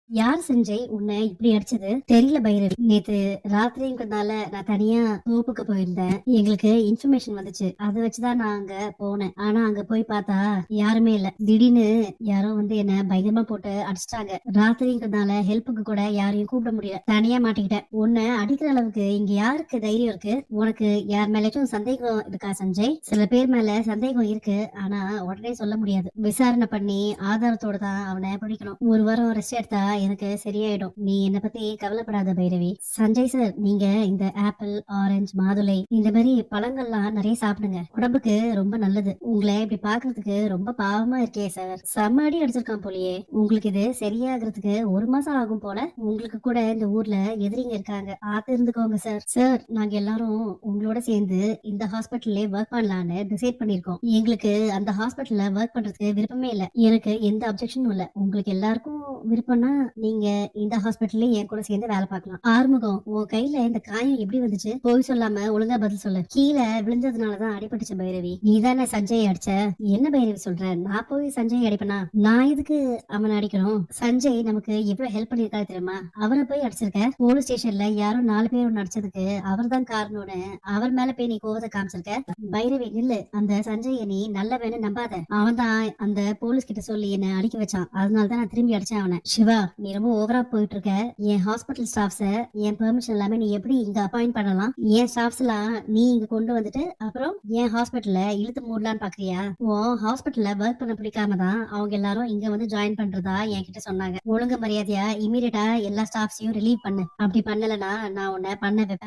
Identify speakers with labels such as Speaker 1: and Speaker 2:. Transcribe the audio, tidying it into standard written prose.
Speaker 1: யார் செஞ்சய் உன்னை இப்படி அடிச்சது தெரியல பைரவி. நேத்து ராத்திரிங்கிறதுனால நான் தனியா தோப்புக்கு போயிருந்தேன். எங்களுக்கு இன்ஃபர்மேஷன் வந்துச்சு. அதை வச்சுதான் நான் அங்க போனேன். ஆனா அங்க போய் பார்த்தா யாருமே இல்ல. திடீர்னு யாரோ வந்து என்ன பயங்கரமா போட்டு அடிச்சிட்டாங்க. ராத்திரிங்கிறதுனால ஹெல்ப்புக்கு கூட யாரையும் கூப்பிட முடியல. தனியா மாட்டிக்கிட்டேன். உன்னை அடிக்கிற அளவுக்கு இங்க யாருக்கு தைரியம் இருக்கு? உனக்கு யார் மேலேயும் சந்தேகம் இருக்கா சஞ்சய்? சில பேர் மேல சந்தேகம் இருக்கு. ஆனா உடனே சொல்ல முடியாது. விசாரணை பண்ணி ஆதாரத்தோட தான் அவனை பிடிக்கணும். ஒரு வாரம் ரெஸ்ட் எடுத்தா எனக்கு சரியாயிடும். நீ என்ன பத்தி கவலைப்படாத பைரவி. சஞ்சய் சார், நீங்க இந்த ஆப்பிள், ஆரஞ்சு, மாதுளை இந்த மாதிரி பழங்கள்லாம் நிறைய சாப்பிடுங்க. உடம்புக்கு ரொம்ப நல்லது. உங்களை இப்படி பாக்குறதுக்கு ரொம்ப பாவமா இருக்கே சார். செம்ம அடி அடிச்சிருக்கான் போலியே. உங்களுக்கு இது சரியாகிறதுக்கு 1 மாசம் ஆகும் போல. உங்களுக்கு கூட இந்த ஊர்ல எதிரிங்க இருக்காங்க. பார்த்து இருந்துக்கோங்க சார். சார், நாங்க எல்லாரும் உங்களோட சேர்ந்து இந்த ஹாஸ்பிட்டல்லே ஒர்க் பண்ணலான்னு டிசைட் பண்ணிருக்கோம். எங்களுக்கு அந்த ஹாஸ்பிட்டல்ல ஒர்க் பண்றதுக்கு விருப்பமே இல்ல. எனக்கு எந்த அப்செக்ஷனும் இல்ல. உங்களுக்கு எல்லாருக்கும் விருப்பம்னா நீங்க இந்த ஹாஸ்பிட்டல்ல என் கூட சேர்ந்து வேலை பார்க்கலாம். ஆறுமுகம், உன் கையில இந்த காயம் எப்படி வந்துச்சு? போய் சொல்லாம ஒழுங்கா பதில் சொல்லு. கீழே விழுந்ததுனாலதான் அடிபட்டுச்சு பைரவி. நீ தானே சஞ்சய் அடிச்ச? என்ன பைரவி சொல்ற? நான் போய் சஞ்சய் அடிப்பனா? நான் எதுக்கு அவனை அடிக்கணும்? சஞ்சய் நமக்கு எவ்வளவு ஹெல்ப் பண்ணிருக்காரு தெரியுமா? அவரை போய் அடிச்சிருக்க. போலீஸ் ஸ்டேஷன்ல யாரும் 4 பேர் ஒண்ணு அடிச்சதுக்கு அவர் தான் காரணம்னு அவர் மேல போய் நீ கோவத்தை காமிச்சிருக்க. பைரவி நில்லு. அந்த சஞ்சய் நீ நல்லவன்னு நம்பாத. அவன் தான் அந்த போலீஸ் கிட்ட சொல்லி என்ன அடிக்க வச்சான். அதனாலதான் நான் திரும்பி அடிச்சேன் அவனை. சிவா, நீ ரொம்ப ஓவரா போயிட்டு இருக்க. என் ஹாஸ்பிட்டல் ஸ்டாஃப்ஸ என் பெர்மிஷன் இல்லாம நீ எப்படி இங்க அப்பாயிண்ட் பண்ணலாம்? என் ஸ்டாஃப்ஸ் எல்லாம் நீ இங்க கொண்டு வந்துட்டு அப்புறம் என் ஹாஸ்பிட்டல்ல இழுத்து மூடலான்னு பாக்குறியா? உன் ஹாஸ்பிட்டல்ல ஒர்க் பண்ண பிடிக்காம தான் அவங்க எல்லாரும் இங்க வந்து ஜாயின் பண்றதா என்கிட்ட சொன்னாங்க. ஒழுங்கு மரியாதையா இமீடியட்டா எல்லா ஸ்டாஃப்ஸையும் ரிலீவ் பண்ணு. அப்படி பண்ணலன்னா நான் உன்னை பண்ண வைப்பேன்.